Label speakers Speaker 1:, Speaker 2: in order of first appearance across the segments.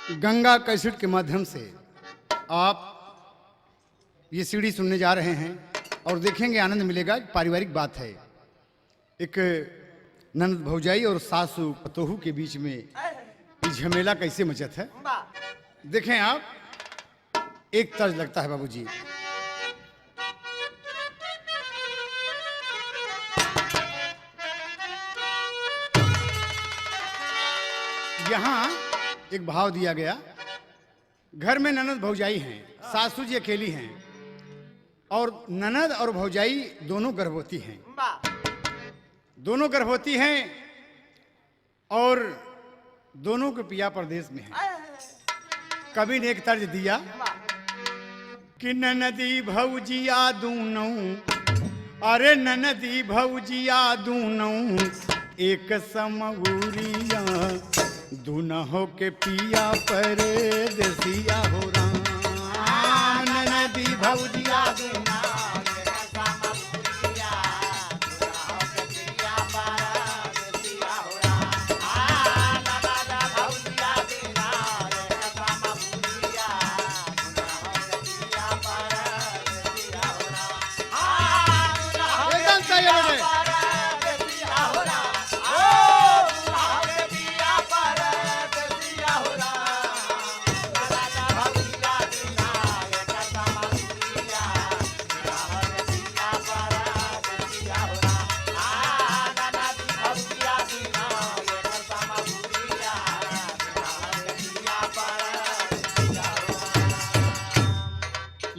Speaker 1: Ganga cassette के माध्यम से आप ये सीडी सुनने जा रहे हैं और देखेंगे, आनंद मिलेगा। पारिवारिक बात है, एक ननद भौजाई और सासू पतोहू के बीच में ये झमेला कैसे मचत है, देखें आप। एक तर्ज लगता है बाबूजी। यहाँ एक भाव दिया गया। घर में ननद भौजाई हैं, सासू जी अकेली हैं और ननद और भौजाई दोनों गर्भवती हैं। दोनों गर्भवती हैं और दोनों के पिया प्रदेश में हैं। कवि ने एक तर्ज दिया कि ननदी भौजिया दूनों, अरे ननदी भौजिया दूनों एक समगुरिया, दूनों के पिया परदेसिया हो राम। ननदी भौजिया दूनों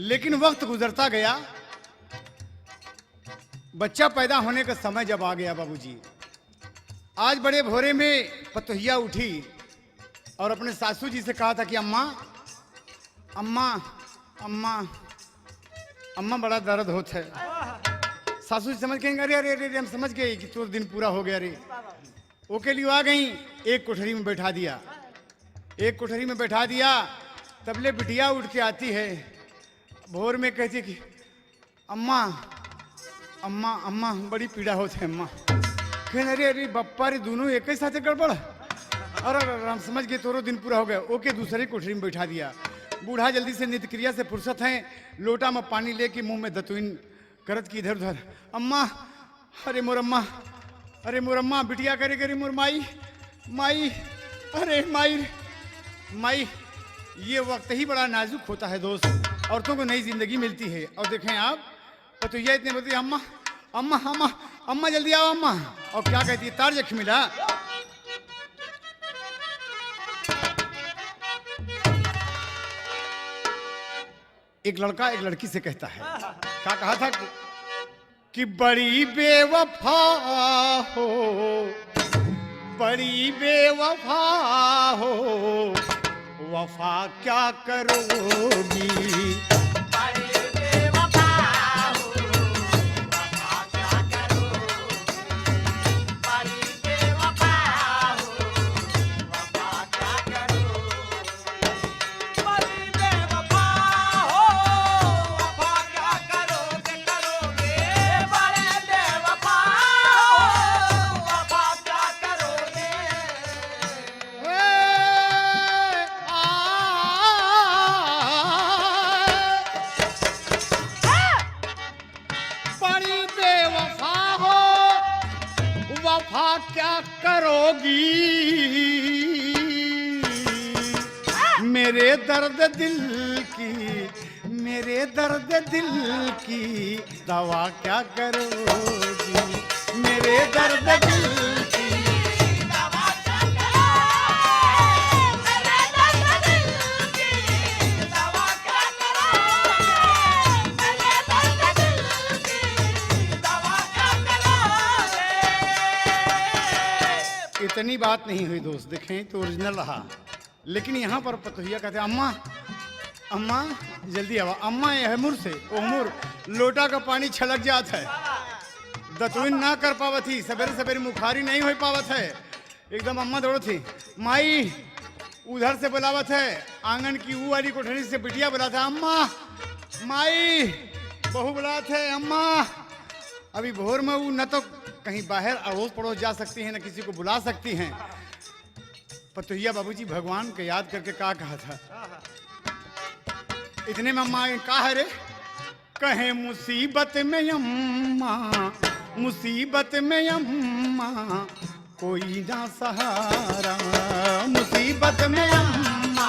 Speaker 1: लेकिन वक्त गुजरता गया। बच्चा पैदा होने का समय जब आ गया बाबूजी, आज बड़े भोरे में पतोहिया उठी और अपने सासू जी से कहा था कि अम्मा अम्मा अम्मा अम्मा बड़ा दर्द होता है। सासू जी समझ गए, अरे अरे अरे हम समझ गए कि तो दिन पूरा हो गया रे। ओके लिए आ गई, एक कोठरी में बैठा दिया। एक कोठरी में बैठा दिया, तबले बिटिया उठ के आती है। भोर में कहती कि अम्मा अम्मा अम्मा बड़ी पीड़ा होती है अम्मा। फिर अरे अरे बप्पा रे, दोनों एक ही साथ गड़बड़। और हम समझ गए तोरो दिन पूरा हो गया। ओके दूसरी कोठरी में बैठा दिया। बूढ़ा जल्दी से नित्य क्रिया से फुर्सत है, लोटा में पानी लेके मुंह में दतुइन करत की इधर उधर। अम्मा, अरे मोर अम्मा, अरे मोर अम्मा। बिटिया करे करे मोर माई माई, अरे माई माई। ये वक्त ही बड़ा नाजुक होता है दोस्त, औरतों को नई जिंदगी मिलती है। और देखें आप, पतोहिया इतने बोलती अम्मा अम्मा अम्मा अम्मा जल्दी आओ अम्मा। और क्या कहती है, तारजख मिला। एक लड़का एक लड़की से कहता है, क्या कहा था कि बड़ी बेवफा हो, बड़ी बेवफा हो, वफा क्या करोगी।
Speaker 2: बड़ी बेवफा हो, वफा क्या करोगी। बड़ी बेवफा हो, वफा क्या करोगी। बड़ी बेवफा हो, वफा क्या करोगे करोगे। बड़े बेवफा हो, वफा क्या करोगे।
Speaker 1: बड़ी बेवफा हो, वफा क्या करोगी। मेरे दर्द दिल की, मेरे दर्द दिल की दवा क्या करोगी। मेरे दर्द दिल की
Speaker 2: दवा क्या करोगे। मेरे दर्द दिल की दवा क्या करोगे। मेरे दर्द दिल की दवा क्या करोगे।
Speaker 1: इतनी बात नहीं हुई दोस्त। देखें तो ओरिजिनल रहा, लेकिन यहाँ पर पतोहिया कहते अम्मा अम्मा जल्दी आओ अम्मा। यह मुर से ओ मुर लोटा का पानी छलक जाता है, दतुइन ना कर पावत थी, सवेरे सवेरे मुखारी नहीं हो पावत है। एकदम अम्मा दौड़ो थी। माई उधर से बुलावत है, आंगन की वो वाली कोठरी से बिटिया बुलाता है, अम्मा माई बहू बुलाते है अम्मा। अभी भोर में वो न तो कहीं बाहर अड़ोस पड़ोस जा सकती हैं, न किसी को बुला सकती हैं। पतोहिया बाबूजी भगवान को याद करके का कहा था। इतने में अम्मा का है रे, कहे मुसीबत में अम्मा, मुसीबत में अम्मा कोई ना सहारा, मुसीबत में अम्मा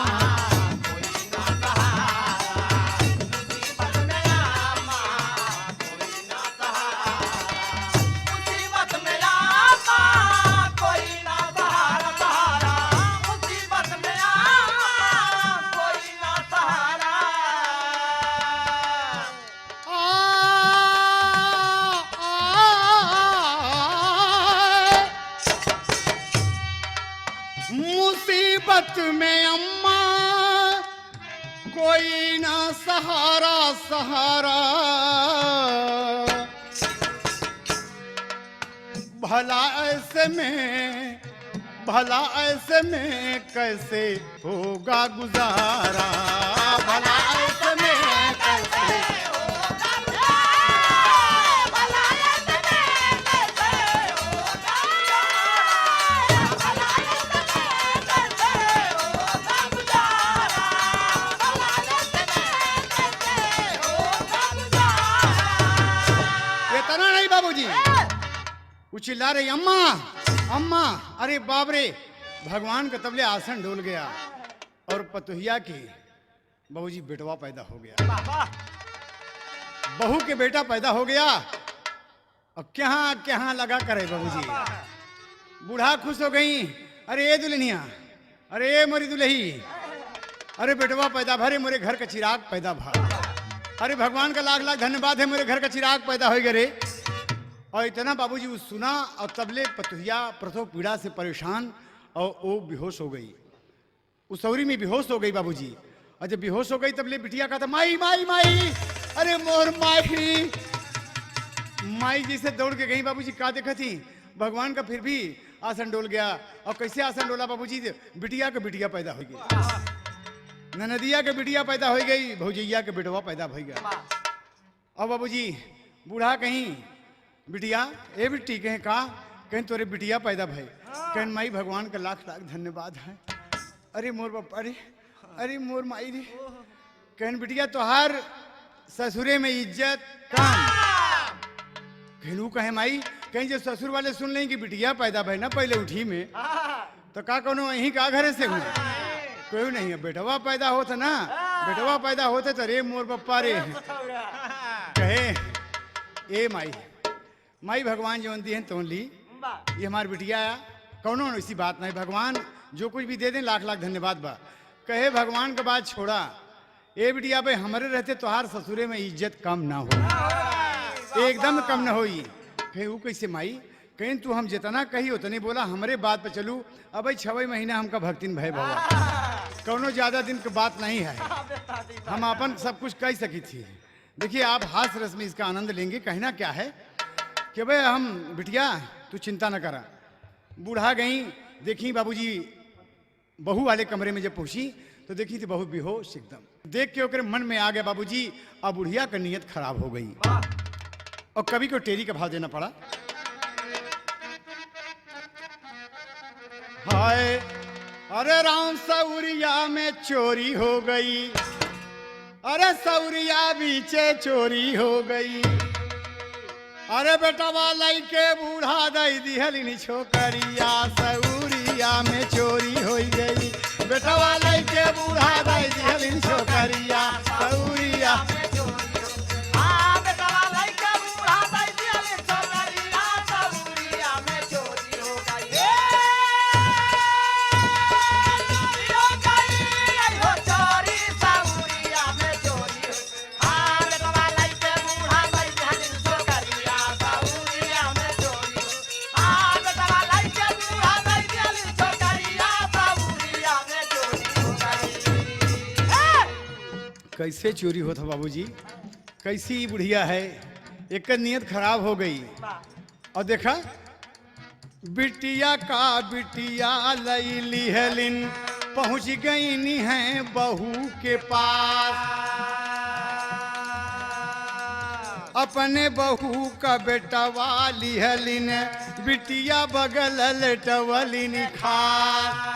Speaker 1: मुसीबत में अम्मा कोई ना सहारा, सहारा भला ऐसे में, भला ऐसे में कैसे होगा गुजारा, भला ऐसे में कैसे बाबूजी वो चिल्ला रही अम्मा अम्मा, अरे बाप रे, भगवान का तबले आसन डोल गया और पतोहिया की बाबूजी बेटवा पैदा हो गया, बहू के बेटा पैदा हो गया। अब क्या क्या लगा करे बाबूजी, बूढ़ा खुश हो गई, अरे ए दुल्हनिया, अरे ए मोरी दुल्ही, अरे बेटवा पैदा भरे, मेरे घर का चिराग पैदा भा, अरे भगवान का लाख लाख धन्यवाद है, मेरे घर का चिराग पैदा हो गया रे। और इतना बाबूजी वो सुना और तबले पतोहिया प्रसव पीड़ा से परेशान और वो बेहोश हो गई, उस सौरी में बेहोश हो गई बाबूजी। और जब बेहोश हो गई तबले बिटिया कहा था माई माई माई, अरे मोर माई, माई जी से दौड़ के गई बाबूजी, का देखा थी भगवान का फिर भी आसन डोल गया। और कैसे आसन डोला बाबूजी, बिटिया के बिटिया पैदा हो गई, ननदिया के बिटिया पैदा हो गई, भौजैया के बेटवा पैदा हो गया। और बाबूजी बूढ़ा कहीं बिटिया ए बिट्टी कहें का, कहीं तोरे बिटिया पैदा भई, कहें माई भगवान का लाख लाख धन्यवाद है, अरे मोर बाप, अरे अरे मोर माई रे, कहें बिटिया तोहार ससुरे में इज्जत कम, कहलू कहे माई, कहीं जो ससुर वाले सुन लें कि बिटिया पैदा भई ना पहले उठी में, तो का कौन यहीं का घरे से हुए, कोई नहीं है, बेटवा पैदा होता ना, बेटवा पैदा होते तो रे मोर पप्पा रे, कहे ए माई, माई भगवान जो दी है तो ली, ये हमारी बिटिया है, कौनो ऐसी बात नहीं, भगवान जो कुछ भी दे दें लाख लाख धन्यवाद बा। कहे भगवान का बात छोड़ा, ए बिटिया भाई हमारे रहते तोहार ससुरे में इज्जत कम ना हो, एकदम कम ना होई। कहे वो कैसे माई, कहीं तू हम जितना कही उतने बोला, हमारे बात पे चलू, अब भाई 6 महीना हमका भक्तिन भय बाबा, कौनो ज्यादा दिन की बात नहीं है, हम अपन सब कुछ कह सकी थी। देखिए आप हास रस में इसका आनंद लेंगे, कहना क्या है कि भाई हम बिटिया तू चिंता न करा। बूढ़ा गई, देखी बाबूजी बहू वाले कमरे में जब पहुंची तो देखी थी बहू बेहोश एकदम, देख के ओकरे मन में आ गया बाबूजी, अब बुढ़िया का नीयत खराब हो गई और कवि को टेरी का भाव देना पड़ा। हाय अरे राम सौरिया में चोरी हो गई, अरे सौरिया बीचे चोरी हो गई, अरे बेटा वाला के बूढ़ा दई दिहलिनी छोकरिया, सौरिया में चोरी हो गई, बेटा वाला के बूढ़ा दई दिहलिनी छोकरिया, सौरिया कैसे चोरी होता बाबूजी, कैसी बुढ़िया है, एक नियत खराब हो गई। और देखा बिटिया का बिटिया लई लिहलिन, पहुंच गई नी है बहू के पास, अपने बहू का बेटा वाली हलिन, बिटिया बगल लटवलिन खास।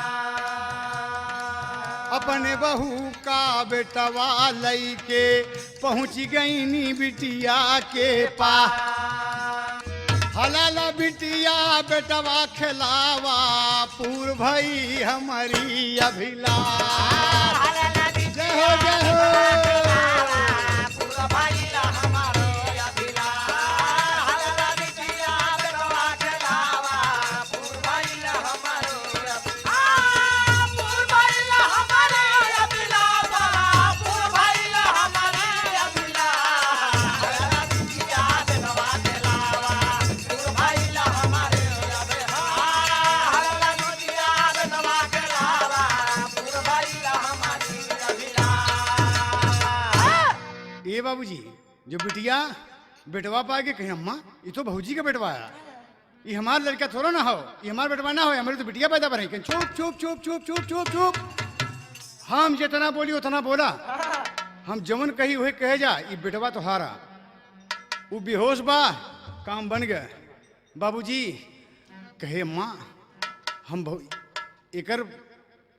Speaker 1: अपने बहू का बेटवा लई के पहुँच गई नी बिटिया के पास। हलाला बिटिया बेटवा खिलावा पूर भई हमारी अभिलाष। जय हो जय हो। ये बाबूजी जो बिटिया बेटवा पा के कहीं अम्मा ये तो भौजी का बेटवा है, ये हमारा लड़का थोड़ा ना हो, ये हमारा बेटवा ना हो, हमारी तो बिटिया पैदा बने। चुप चुप चुप चुप चुप चुप चुप। हम जितना बोली उतना बोला, हम जमन कही हुए कहे जा। ये बेटवा तो हारा, वो बेहोश बा, काम बन गए। बाबूजी कहे अम्मा हम एकर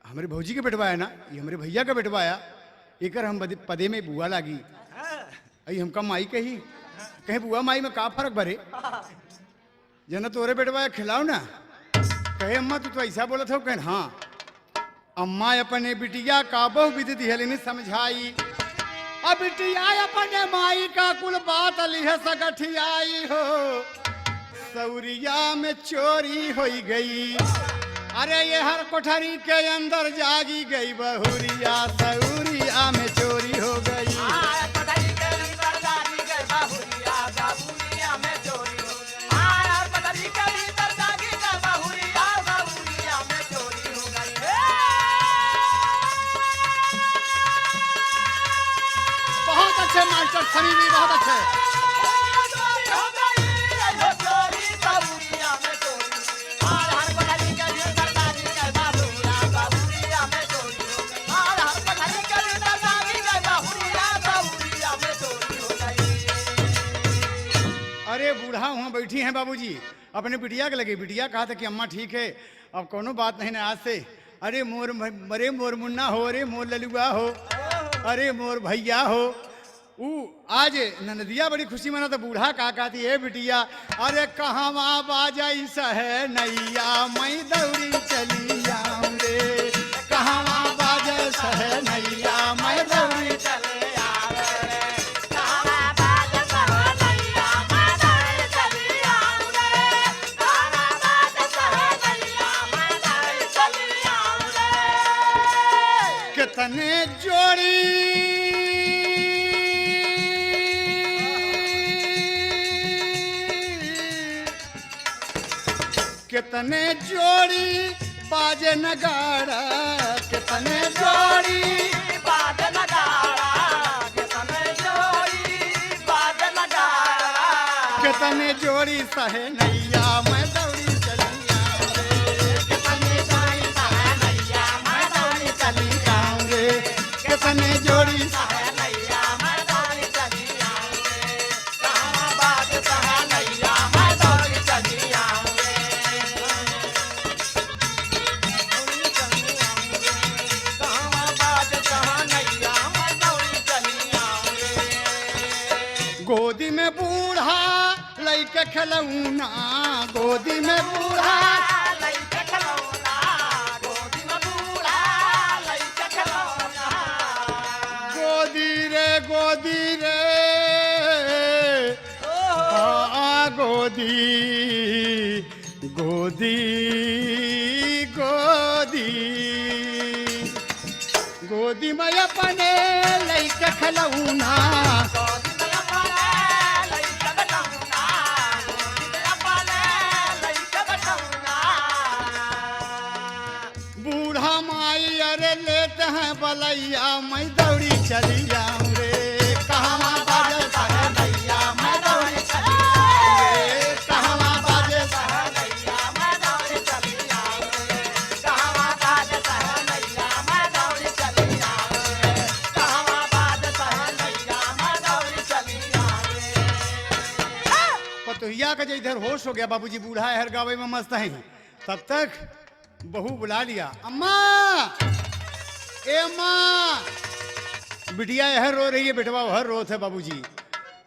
Speaker 1: हमारे भौजी के बेटवा है ना, ये हमारे भैया का बेटवा है, एकर हम पदे में बुआ लागी। अई हमका माई कही, कहे बुआ माई में का फर्क भरे, जना तोरे बेटवा खिलाओ ना। कहे अम्मा तू तो ऐसा बोला था। कहे हाँ अम्मा अपने बिटिया का बहु विधि दिहले ने समझाई। अब बिटिया अपने माई का कुल बात लिह सगठियाई हो, सौरिया में चोरी हो गई। अरे ये हर कोठरी के अंदर जागी गई बहुरिया, सौरिया में चोरी हो गई। बहुत अच्छे मास्टर सनी जी, बहुत अच्छे। अरे बूढ़ा वहाँ बैठी हैं बाबूजी, अपने बिटिया के लगे। बिटिया कहा था कि अम्मा ठीक है, अब कोनो बात नहीं ना आज से। अरे मोर मुन्ना हो, अरे मोर ललुआ हो, अरे मोर भैया हो। आज ननदिया बड़ी खुशी मना। तो बूढ़ा का कहती है बिटिया, अरे कहाँ बाजाई सह नैया, मैं दौड़ी चली आऊं रे। कहाँ बाजा सह नैया, मैं दौड़ी चली कितने जोड़ी कितने जोड़ी बाजे नगाड़ा, कितने जोड़ी बाजे नगाड़ा, कितने जोड़ी बाजे नगाड़ा, कितने जोड़ी सहे नैया, मैं दौड़ी चली आऊं रे। कितने जोड़ी सहे नैया, मैं दौड़ी चली आऊं रे। कितने जोड़ी सहे नैया, मैं दौड़ी चली आऊं रे। कहाँ बात सहे नैया, मैं दौड़ी चली आऊं रे। गोदी में बूढ़ा लइके खिलौना, गोदी में बूढ़ा लइके खिलौना, गोदी में बूढ़ा लइके खिलौना। गोदी रे गोदी रे गोदी गोदी गोदी गोदी में अपने लइके खिलौना, बलैया मैं दौड़ी चली जाऊं रे। कहवा बाजे सहे नैया, मैं दौड़ी चली जाऊं रे। कहवा बाजे सहे नैया, मैं दौड़ी चली जाऊं रे। कहवा बाजे सहे नैया, मैं दौड़ी चली जाऊं रे। कहवा बाजे सहे नैया, मैं दौड़ी चली जाऊं रे। पतोहिया का जो इधर होश हो गया, बाबूजी बूढ़ा हर गावे में मस्त है। तब तक बहू बुला लिया, अम्मा ए माँ, बिटिया यह रो रही है, बेटवा वह रोत है बाबूजी।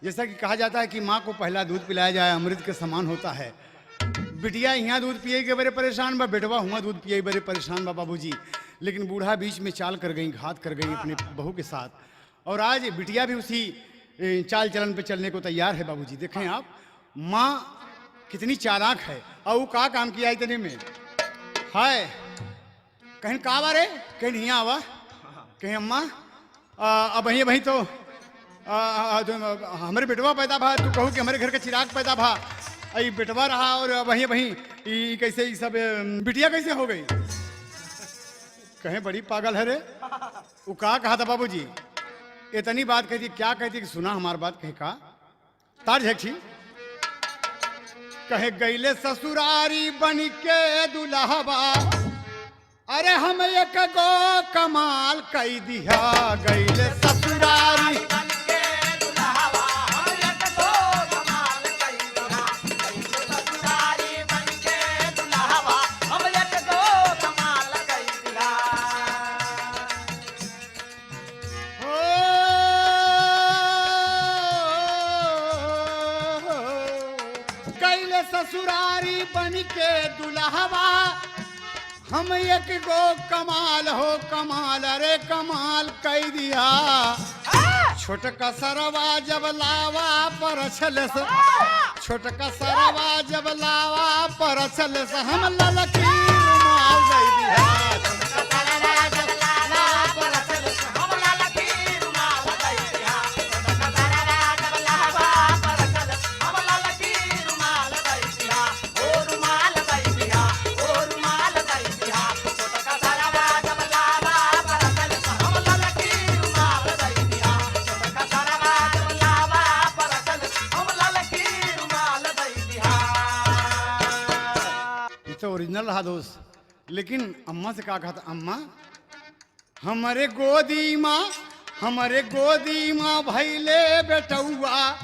Speaker 1: जैसा कि कहा जाता है कि माँ को पहला दूध पिलाया जाए अमृत के समान होता है। बिटिया यहाँ दूध पिए के बड़े परेशान बा, बेटवा हुआ दूध पिए बड़े परेशान बा बाबूजी। लेकिन बूढ़ा बीच में चाल कर गई, घात कर गई अपने बहू के साथ, और आज बिटिया भी उसी चाल चलन पे चलने को तैयार है बाबूजी। देखें आप, माँ कितनी चालाक है, और वो का काम किया इतने में। हाय, कहीं का बारे, कहीं नहीं आवा, कहीं अम्मा अब वहीं वहीं तो हमारे बेटवा पैदा भा, तू कहू कि हमारे घर का चिराग पैदा भा, आई बेटवा रहा, और वहीं वहीं कैसे ये सब बिटिया कैसे हो गई। कहें बड़ी पागल है रे। वो कहा था बाबूजी, इतनी बात कहती, क्या कहती कि सुना हमारी बात, कहे का तार झेक्षी। कहे गईले ससुरारी बन के दुल्हबा, अरे हम एक गो कमाल कई दिया। गईले ससुरारी ससुरारी बन के दुल्हबा, हम एक गो कमाल हो कमाल, अरे कमाल कई दिया। छोटका सरवा जब लावा पर छलस, छोटका सरवा जब लावा पर छलस, हम ललकी रुमाल दई दिया। ओरिजिनल रहा दोस्त। लेकिन अम्मा से कहा था, अम्मा हमारे गोदी माँ भैले बेटौआ,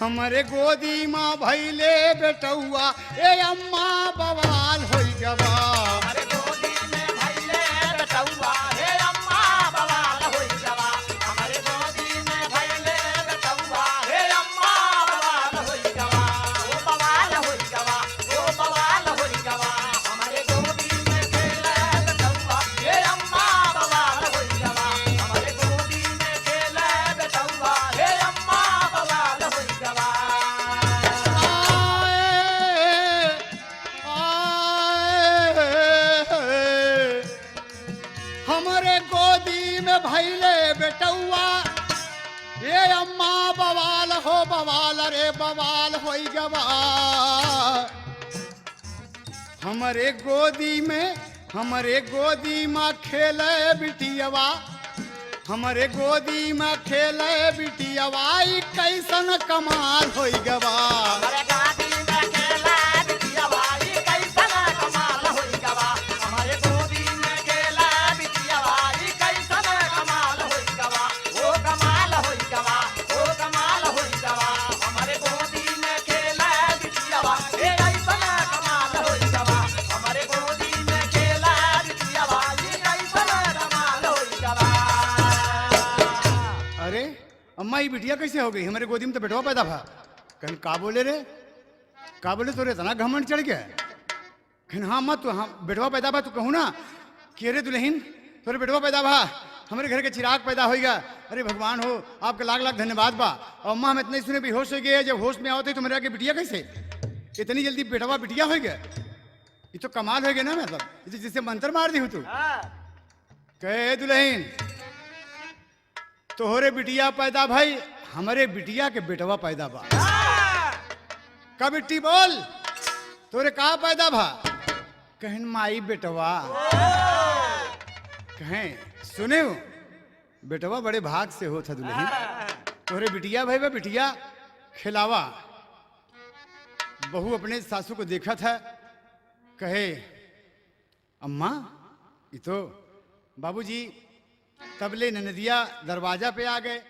Speaker 1: हमारे गोदी माँ भैले बेटौआ, ए अम्मा बवाल हो जवा। भैले बेटौआ, ये अम्मा बवाल हो बवाल, अरे बवाल हो जवा। हमारे गोदी में खेले बिटियावा, हमारे गोदी में खेले बिटियावा, कैसन कमाल हो गवा। अम्मा ये बिटिया कैसे हो गई, हमारे गोदी में तो बेटवा पैदा भा। कहीं का बोले रे, का बोले तो रे इतना घमंड चढ़ गया। कहीं हाँ मत, हाँ बेटवा पैदा भा, तू कहूँ ना कि अरे दुल्हन तोरे बेटवा पैदा भा, हमारे घर के चिराग पैदा होगा। अरे भगवान हो, आपका लाख लाख धन्यवाद बा। और अम्मा हम इतने सुने बेहोश हो गए, जब होश में आओते तो मेरे आगे बिटिया कैसे, इतनी जल्दी बेटवा बिटिया हो गया। ये तो कमाल हो गया ना, मतलब ये तो जिससे मंत्र मार दी हूँ तू। कहे दुल्हन तोहरे बिटिया पैदा भाई, हमारे बिटिया के बेटवा पैदा बा। का बिट्टी बोल, तोरे कहा पैदा भा। कहन माई बेटवा। कहें सुने हो बेटवा बड़े भाग से हो था दुल्हन, तोहरे बिटिया भाई बा, बिटिया खिलावा। बहू अपने सासू को देखा था, कहे अम्मा ये तो बाबूजी। तबले ननदिया दरवाजा पे आ गए।